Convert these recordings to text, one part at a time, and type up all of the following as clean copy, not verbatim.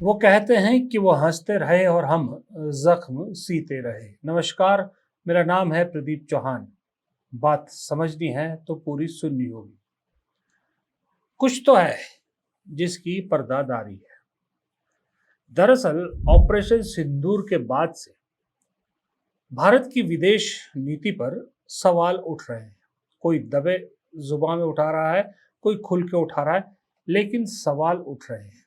वो कहते हैं कि वो हंसते रहे और हम जख्म सीते रहे। नमस्कार, मेरा नाम है प्रदीप चौहान। बात समझनी है तो पूरी सुननी होगी। कुछ तो है जिसकी पर्दादारी है। दरअसल ऑपरेशन सिंदूर के बाद से भारत की विदेश नीति पर सवाल उठ रहे हैं। कोई दबे जुबान में उठा रहा है, कोई खुल के उठा रहा है, लेकिन सवाल उठ रहे हैं।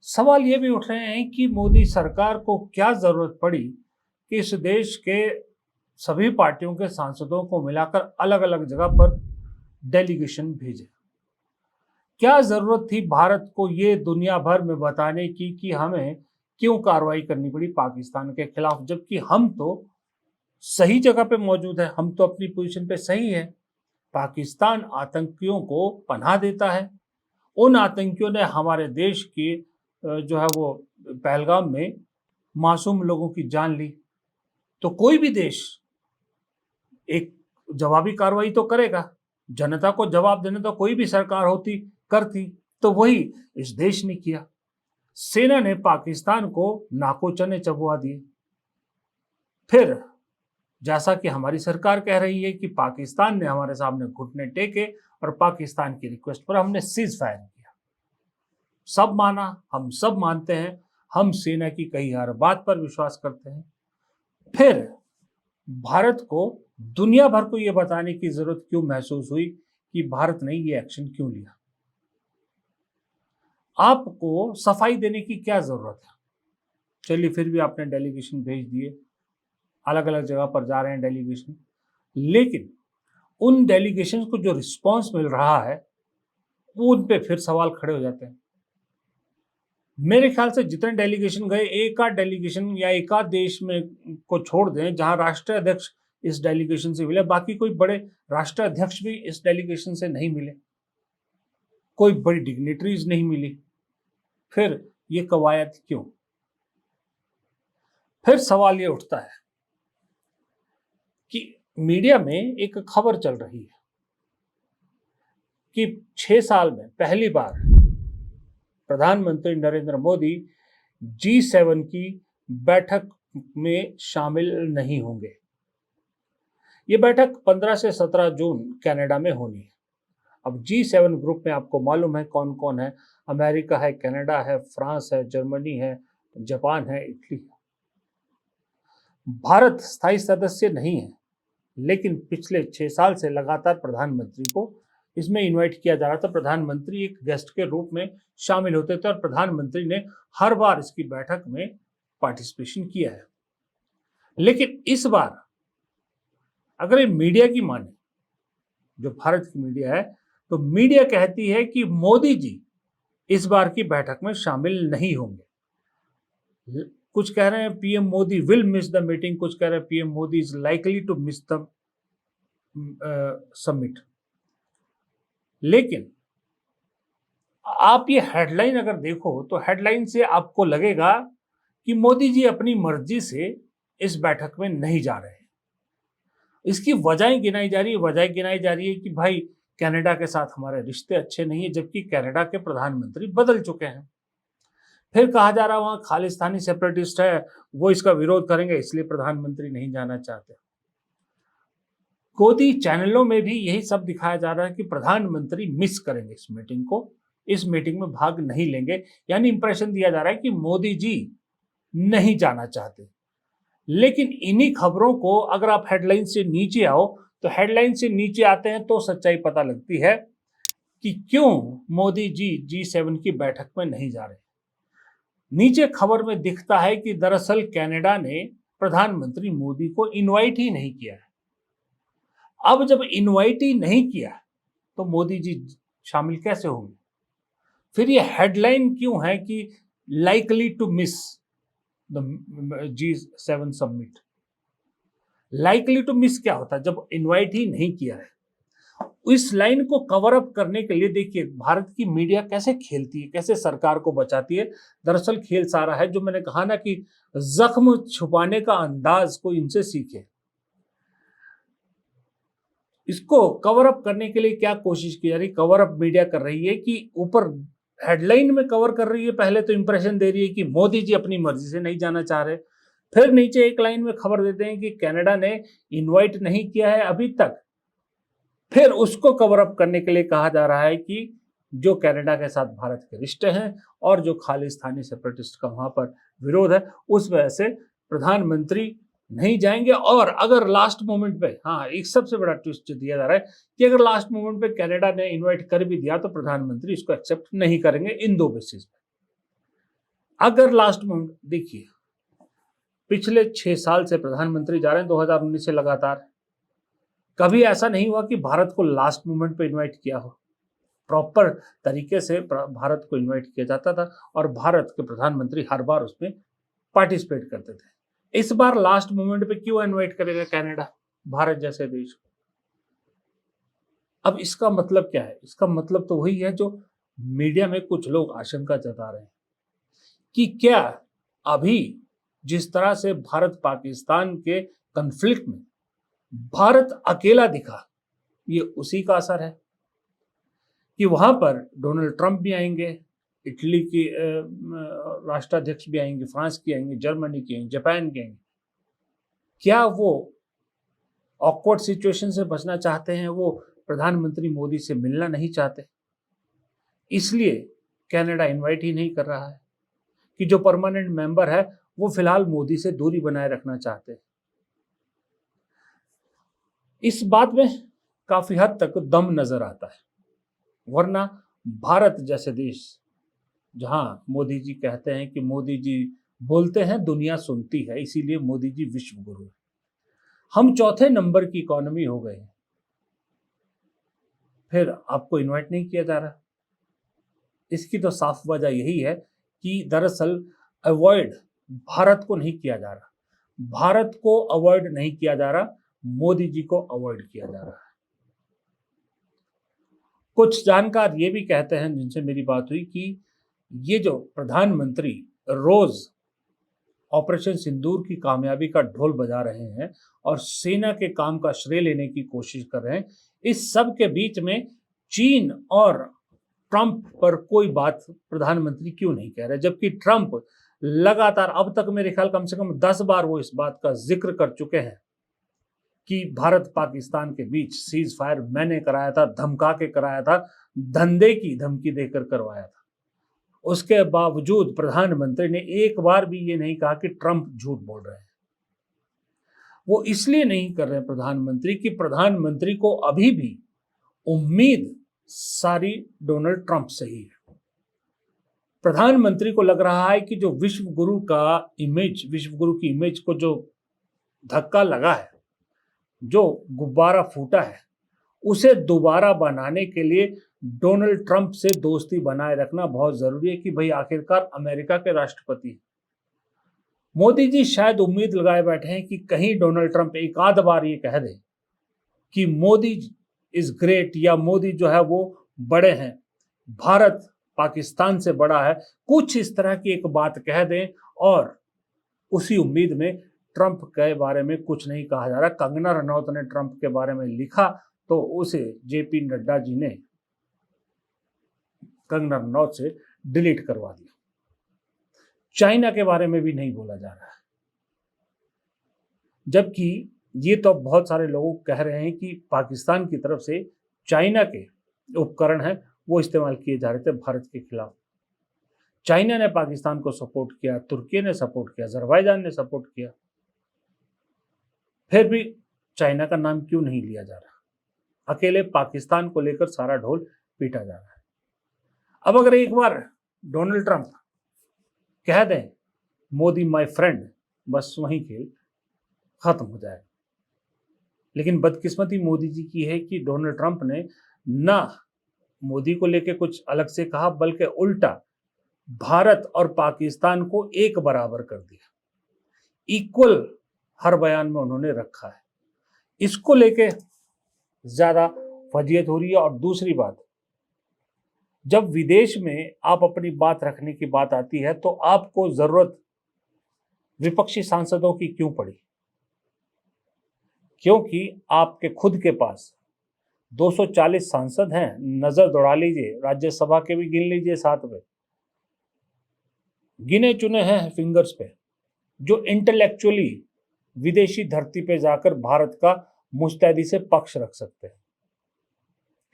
सवाल ये भी उठ रहे हैं कि मोदी सरकार को क्या जरूरत पड़ी कि इस देश के सभी पार्टियों के सांसदों को मिलाकर अलग अलग जगह पर डेलीगेशन भेजे। क्या जरूरत थी भारत को ये दुनिया भर में बताने की कि हमें क्यों कार्रवाई करनी पड़ी पाकिस्तान के खिलाफ, जबकि हम तो सही जगह पे मौजूद है, हम तो अपनी पोजीशन पे सही है। पाकिस्तान आतंकियों को पनाह देता है। उन आतंकियों ने हमारे देश की जो है वो पहलगाम में मासूम लोगों की जान ली। तो कोई भी देश एक जवाबी कार्रवाई तो करेगा। जनता को जवाब देने तो कोई भी सरकार होती करती, तो वही इस देश ने किया। सेना ने पाकिस्तान को नाको चने चबवा दिए। फिर जैसा कि हमारी सरकार कह रही है कि पाकिस्तान ने हमारे सामने घुटने टेके और पाकिस्तान की रिक्वेस्ट पर हमने सीज फायर किया। सब माना, हम सब मानते हैं, हम सेना की कही हर बात पर विश्वास करते हैं। फिर भारत को दुनिया भर को यह बताने की जरूरत क्यों महसूस हुई कि भारत ने ये एक्शन क्यों लिया? आपको सफाई देने की क्या जरूरत है? चलिए, फिर भी आपने डेलीगेशन भेज दिए, अलग अलग जगह पर जा रहे हैं डेलीगेशन, लेकिन उन डेलीगेशन को जो रिस्पांस मिल रहा है वो उन पे फिर सवाल खड़े हो जाते हैं। मेरे ख्याल से जितने डेलीगेशन गए, एक आध डेलीगेशन या एक आध देश में को छोड़ दें जहां राष्ट्रीय अध्यक्ष इस डेलीगेशन से मिले, बाकी कोई बड़े राष्ट्रीय अध्यक्ष भी इस डेलीगेशन से नहीं मिले, कोई बड़ी डिग्नेटरीज नहीं मिली। फिर ये कवायद क्यों? फिर सवाल ये उठता है कि मीडिया में एक खबर चल रही है कि 6 साल में पहली बार प्रधानमंत्री नरेंद्र मोदी G7 की बैठक में शामिल नहीं होंगे। ये बैठक 15 से 17 जून कनाडा में होनी है। अब G7 ग्रुप में आपको मालूम है कौन कौन है। अमेरिका है, कनाडा है, फ्रांस है, जर्मनी है, जापान है, इटली है। भारत स्थायी सदस्य नहीं है, लेकिन पिछले 6 साल से लगातार प्रधानमंत्री को इसमें इनवाइट किया जा रहा था। प्रधानमंत्री एक गेस्ट के रूप में शामिल होते थे और प्रधानमंत्री ने हर बार इसकी बैठक में पार्टिसिपेशन किया है। लेकिन इस बार अगर ये मीडिया की माने, जो भारत की मीडिया है, तो मीडिया कहती है कि मोदी जी इस बार की बैठक में शामिल नहीं होंगे। कुछ कह रहे हैं PM Modi will miss the meeting, कुछ कह रहे हैं PM Modi is likely to miss the summit. लेकिन आप ये हेडलाइन अगर देखो तो हेडलाइन से आपको लगेगा कि मोदी जी अपनी मर्जी से इस बैठक में नहीं जा रहे हैं। इसकी वजह गिनाई जा रही है। वजह गिनाई जा रही है कि भाई कनाडा के साथ हमारे रिश्ते अच्छे नहीं है, जबकि कनाडा के प्रधानमंत्री बदल चुके हैं। फिर कहा जा रहा है वहां खालिस्तानी सेपरेटिस्ट है, वो इसका विरोध करेंगे, इसलिए प्रधानमंत्री नहीं जाना चाहते। गोदी चैनलों में भी यही सब दिखाया जा रहा है कि प्रधानमंत्री मिस करेंगे इस मीटिंग को, इस मीटिंग में भाग नहीं लेंगे, यानी इंप्रेशन दिया जा रहा है कि मोदी जी नहीं जाना चाहते। लेकिन इन्हीं खबरों को अगर आप हेडलाइन से नीचे आओ, तो हेडलाइन से नीचे आते हैं तो सच्चाई पता लगती है कि क्यों मोदी जी G7 की बैठक में नहीं जा रहे। नीचे खबर में दिखता है कि दरअसल कनाडा ने प्रधानमंत्री मोदी को इनवाइट ही नहीं किया है। अब जब इनवाइट ही नहीं किया तो मोदी जी शामिल कैसे होंगे? फिर ये हेडलाइन क्यों है कि likely to miss the G7 summit? Likely to miss क्या होता है जब इनवाइट ही नहीं किया है? इस लाइन को कवर अप करने के लिए देखिए भारत की मीडिया कैसे खेलती है, कैसे सरकार को बचाती है। दरअसल खेल सारा है जो मैंने कहा ना कि जख्म छुपाने का अंदाज को इनसे सीखे। इसको कवर अप करने के लिए क्या कोशिश की जा रही? कवर अप मीडिया कर रही है कि ऊपर हेडलाइन में कवर कर रही है, पहले तो इंप्रेशन दे रही है कि मोदी जी अपनी मर्जी से नहीं जाना चाह रहे, फिर नीचे एक लाइन में खबर देते हैं कि कनाडा ने इनवाइट नहीं किया है अभी तक। फिर उसको कवर अप करने के लिए कहा जा रहा है कि जो कनाडा के साथ भारत के रिश्ते हैं और जो खालिस्तानी सेपरेटिस्ट का वहां पर विरोध है, उस वजह से प्रधानमंत्री नहीं जाएंगे। और अगर लास्ट मोमेंट पे, हाँ, एक सबसे बड़ा ट्विस्ट दिया जा रहा है कि अगर लास्ट मोमेंट पे कनाडा ने इनवाइट कर भी दिया तो प्रधानमंत्री इसको एक्सेप्ट नहीं करेंगे इन दो बेसिस पे। अगर लास्ट मोमेंट, देखिए पिछले 6 साल से प्रधानमंत्री जा रहे हैं 2019 से लगातार, कभी ऐसा नहीं हुआ कि भारत को लास्ट मोमेंट पे इनवाइट किया हो। प्रॉपर तरीके से भारत को इनवाइट किया जाता था और भारत के प्रधानमंत्री हर बार उसमें पार्टिसिपेट करते थे। इस बार लास्ट मोमेंट पे क्यों इनवाइट करेगा कनाडा भारत जैसे देश को? अब इसका मतलब क्या है? इसका मतलब तो वही है जो मीडिया में कुछ लोग आशंका जता रहे हैं कि क्या अभी जिस तरह से भारत पाकिस्तान के कॉन्फ्लिक्ट में भारत अकेला दिखा, ये उसी का असर है कि वहां पर डोनाल्ड ट्रंप भी आएंगे, इटली की राष्ट्राध्यक्ष भी आएंगे, फ्रांस की आएंगे, जर्मनी की आएंगे, जापान की आएंगे। क्या वो ऑकवर्ड सिचुएशन से बचना चाहते हैं? वो प्रधानमंत्री मोदी से मिलना नहीं चाहते, इसलिए कनाडा इनवाइट ही नहीं कर रहा है कि जो परमानेंट मेंबर है वो फिलहाल मोदी से दूरी बनाए रखना चाहते हैं। इस बात में काफी हद तक दम नजर आता है, वरना भारत जैसे देश जहां मोदी जी कहते हैं कि मोदी जी बोलते हैं दुनिया सुनती है, इसीलिए मोदी जी विश्व गुरु है, हम चौथे नंबर की इकोनॉमी हो गए हैं, फिर आपको इनवाइट नहीं किया जा रहा। इसकी तो साफ वजह यही है कि दरअसल अवॉइड भारत को नहीं किया जा रहा, भारत को अवॉइड नहीं किया जा रहा, मोदी जी को अवॉइड किया जा रहा है। कुछ जानकार ये भी कहते हैं जिनसे मेरी बात हुई कि ये जो प्रधानमंत्री रोज ऑपरेशन सिंदूर की कामयाबी का ढोल बजा रहे हैं और सेना के काम का श्रेय लेने की कोशिश कर रहे हैं, इस सब के बीच में चीन और ट्रंप पर कोई बात प्रधानमंत्री क्यों नहीं कह रहे, जबकि ट्रंप लगातार अब तक मेरे ख्याल कम से कम 10 बार वो इस बात का जिक्र कर चुके हैं कि भारत पाकिस्तान के बीच सीज फायर मैंने कराया था, धमका के कराया था, धंधे की धमकी देकर करवाया था। उसके बावजूद प्रधानमंत्री ने एक बार भी ये नहीं कहा कि ट्रंप झूठ बोल रहे हैं। वो इसलिए नहीं कर रहे हैं प्रधानमंत्री कि प्रधानमंत्री को अभी भी उम्मीद सारी डोनाल्ड ट्रंप से ही है। प्रधानमंत्री को लग रहा है कि जो विश्व गुरु की इमेज को जो धक्का लगा है, जो गुब्बारा फूटा है, उसे दोबारा बनाने के लिए डोनाल्ड ट्रंप से दोस्ती बनाए रखना बहुत जरूरी है कि भाई आखिरकार अमेरिका के राष्ट्रपति हैं। मोदी जी शायद उम्मीद लगाए बैठे हैं कि कहीं डोनाल्ड ट्रंप एक आध बार ये कह दे कि मोदी इज ग्रेट, या मोदी जो है वो बड़े हैं, भारत पाकिस्तान से बड़ा है, कुछ इस तरह की एक बात कह दें। और उसी उम्मीद में ट्रंप के बारे में कुछ नहीं कहा जा रहा। कंगना रनौत ने ट्रंप के बारे में लिखा तो उसे जेपी नड्डा जी ने कंगना रनौत से डिलीट करवा दिया। चाइना के बारे में भी नहीं बोला जा रहा है, जबकि ये तो बहुत सारे लोग कह रहे हैं कि पाकिस्तान की तरफ से चाइना के उपकरण हैं वो इस्तेमाल किए जा रहे थे भारत के खिलाफ। चाइना ने पाकिस्तान को सपोर्ट किया, तुर्की ने सपोर्ट किया, अजरबैजान ने सपोर्ट किया, फिर भी चाइना का नाम क्यों नहीं लिया जा रहा? अकेले पाकिस्तान को लेकर सारा ढोल पीटा जा रहा है। अब अगर एक बार डोनाल्ड ट्रंप कह दें मोदी माय फ्रेंड, बस वहीं खेल खत्म हो जाएगा। लेकिन बदकिस्मती मोदी जी की है कि डोनाल्ड ट्रंप ने ना मोदी को लेकर कुछ अलग से कहा, बल्कि उल्टा भारत और पाकिस्तान को एक बराबर कर दिया, इक्वल हर बयान में उन्होंने रखा है। इसको लेके ज्यादा फजीयत हो रही है। और दूसरी बात, जब विदेश में आप अपनी बात रखने की बात आती है तो आपको जरूरत विपक्षी सांसदों की क्यों पड़ी? क्योंकि आपके खुद के पास 240 सांसद हैं, नजर दौड़ा लीजिए, राज्यसभा के भी गिन लीजिए साथ में, गिने चुने हैं फिंगर्स पे, जो इंटेलेक्चुअली विदेशी धरती पे जाकर भारत का मुस्तैदी से पक्ष रख सकते हैं।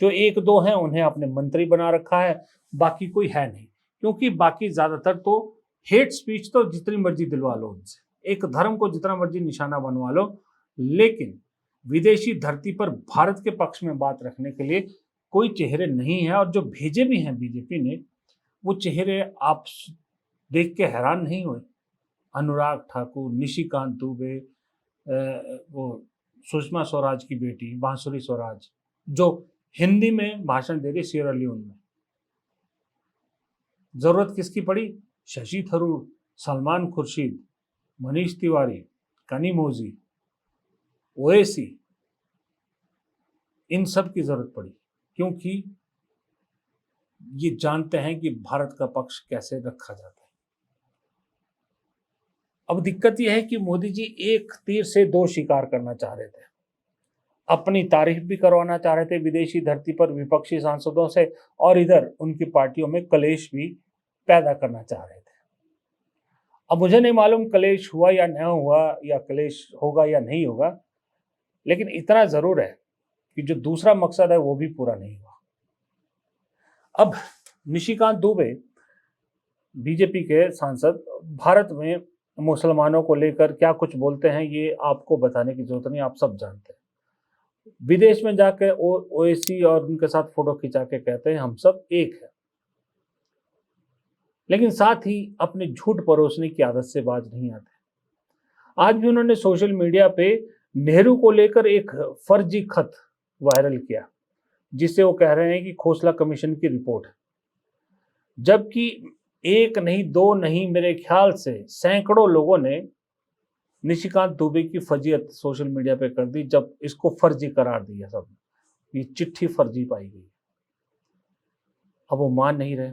जो एक दो हैं उन्हें अपने मंत्री बना रखा है, बाकी कोई है नहीं, क्योंकि बाकी ज्यादातर तो हेट स्पीच तो जितनी मर्जी दिलवा लो उनसे, एक धर्म को जितना मर्जी निशाना बनवा लो, लेकिन विदेशी धरती पर भारत के पक्ष में बात रखने के लिए कोई चेहरे नहीं है। और जो भेजे भी हैं बीजेपी ने, वो चेहरे आप देख के हैरान नहीं हुए? अनुराग ठाकुर, निशिकांत दुबे, वो सुषमा स्वराज की बेटी बांसुरी स्वराज, जो हिंदी में भाषण दे रही सियरा लियोन में। जरूरत किसकी पड़ी? शशि थरूर, सलमान खुर्शीद, मनीष तिवारी, कनिमोझी, ओवैसी, इन सब की जरूरत पड़ी, क्योंकि ये जानते हैं कि भारत का पक्ष कैसे रखा जाता है। अब दिक्कत यह है कि मोदी जी एक तीर से दो शिकार करना चाह रहे थे। अपनी तारीफ भी करवाना चाह रहे थे विदेशी धरती पर विपक्षी सांसदों से, और इधर उनकी पार्टियों में कलेश भी पैदा करना चाह रहे थे। अब मुझे नहीं मालूम कलेश हुआ या नहीं हुआ, या कलेश होगा या नहीं होगा, लेकिन इतना जरूर है कि जो दूसरा मकसद है वो भी पूरा नहीं हुआ। अब निशिकांत दुबे, बीजेपी के सांसद, भारत में मुसलमानों को लेकर क्या कुछ बोलते हैं ये आपको बताने की जरूरत नहीं, आप सब जानते हैं। विदेश में जाकर ओवैसी और उनके साथ फोटो खिंचा के कहते हैं हम सब एक है, लेकिन साथ ही अपने झूठ परोसने की आदत से बाज नहीं आते। आज भी उन्होंने सोशल मीडिया पे नेहरू को लेकर एक फर्जी खत वायरल किया, जिससे वो कह रहे हैं कि खोसला कमीशन की रिपोर्ट है, जबकि एक नहीं, दो नहीं, मेरे ख्याल से सैकड़ों लोगों ने निशिकांत दुबे की फर्जियत सोशल मीडिया पे कर दी, जब इसको फर्जी करार दिया सब, ये चिट्ठी फर्जी पाई गई। अब वो मान नहीं रहे।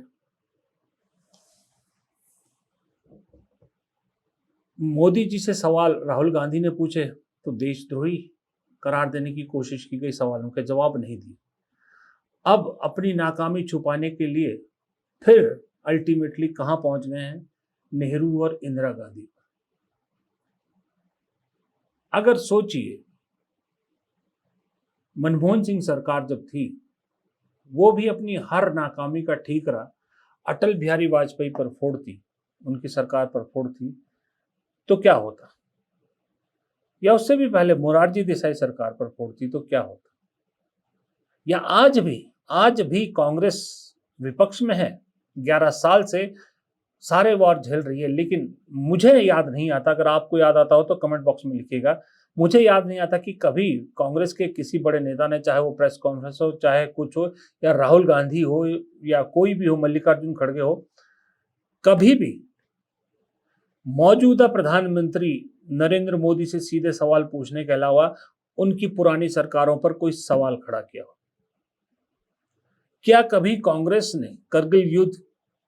मोदी जी से सवाल राहुल गांधी ने पूछे तो देशद्रोही करार देने की कोशिश की गई, सवालों के जवाब नहीं दिए। अब अपनी नाकामी छुपाने के लिए फिर अल्टीमेटली कहां पहुंच गए हैं? नेहरू और इंदिरा गांधी पर। अगर सोचिए, मनमोहन सिंह सरकार जब थी, वो भी अपनी हर नाकामी का ठीकरा अटल बिहारी वाजपेयी पर फोड़ती, उनकी सरकार पर फोड़ती, तो क्या होता? या उससे भी पहले मोरारजी देसाई सरकार पर फोड़ती तो क्या होता? या आज भी कांग्रेस विपक्ष में है, 11 साल से सारे वार झेल रही है, लेकिन मुझे याद नहीं आता, अगर आपको याद आता हो तो कमेंट बॉक्स में लिखिएगा, मुझे याद नहीं आता कि कभी कांग्रेस के किसी बड़े नेता ने, चाहे वो प्रेस कॉन्फ्रेंस हो, चाहे कुछ हो, या राहुल गांधी हो, या कोई भी हो, मल्लिकार्जुन खड़गे हो, कभी भी मौजूदा प्रधानमंत्री नरेंद्र मोदी से सीधे सवाल पूछने के अलावा उनकी पुरानी सरकारों पर कोई सवाल खड़ा किया हो? क्या कभी कांग्रेस ने करगिल युद्ध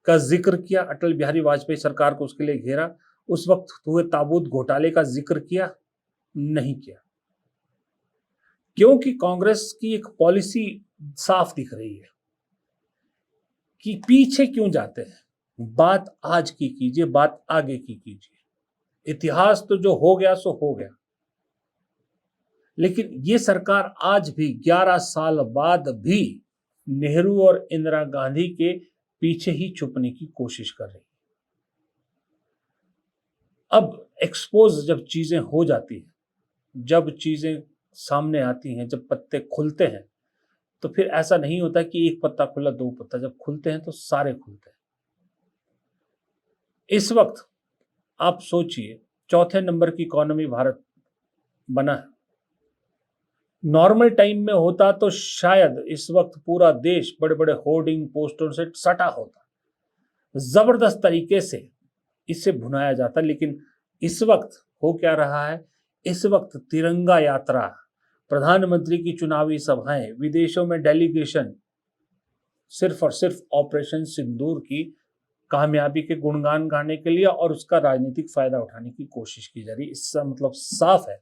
का जिक्र किया? अटल बिहारी वाजपेयी सरकार को उसके लिए घेरा, उस वक्त हुए ताबूत घोटाले का जिक्र किया? नहीं किया, क्योंकि कांग्रेस की एक पॉलिसी साफ दिख रही है कि पीछे क्यों जाते हैं, बात आज की कीजिए, बात आगे की कीजिए। इतिहास तो जो हो गया सो हो गया, लेकिन ये सरकार आज भी 11 साल बाद भी नेहरू और इंदिरा गांधी के पीछे ही छुपने की कोशिश कर रही है। अब एक्सपोज जब चीजें हो जाती हैं, जब चीजें सामने आती हैं, जब पत्ते खुलते हैं, तो फिर ऐसा नहीं होता कि एक पत्ता खुला दो पत्ता, जब खुलते हैं तो सारे खुलते हैं। इस वक्त आप सोचिए, चौथे नंबर की इकोनॉमी भारत बना है। नॉर्मल टाइम में होता तो शायद इस वक्त पूरा देश बड़े बड़े होर्डिंग पोस्टरों से सटा होता, जबरदस्त तरीके से इसे भुनाया जाता, लेकिन इस वक्त हो क्या रहा है? इस वक्त तिरंगा यात्रा, प्रधानमंत्री की चुनावी सभाएं, विदेशों में डेलीगेशन, सिर्फ और सिर्फ ऑपरेशन सिंदूर की कामयाबी के गुणगान गाने के लिए और उसका राजनीतिक फायदा उठाने की कोशिश की जा रही है। इसका मतलब साफ है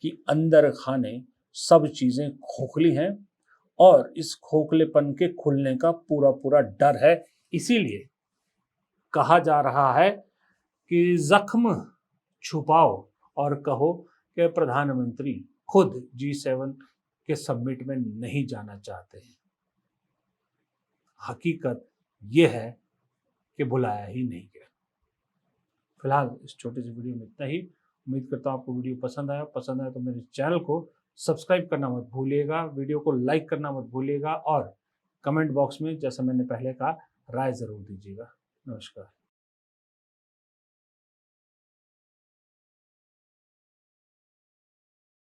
कि अंदर खाने सब चीजें खोखली हैं और इस खोखलेपन के खुलने का पूरा पूरा डर है। इसीलिए कहा जा रहा है कि जख्म छुपाओ और कहो कि प्रधानमंत्री खुद G7 के समिट में नहीं जाना चाहते हैं। हकीकत यह है कि बुलाया ही नहीं गया। फिलहाल इस छोटे से वीडियो में इतना ही। उम्मीद करता हूँ आपको वीडियो पसंद आया तो मेरे चैनल को सब्सक्राइब करना मत भूलिएगा, वीडियो को लाइक करना मत भूलिएगा और कमेंट बॉक्स में, जैसा मैंने पहले कहा, राय ज़रूर दीजिएगा। नमस्कार।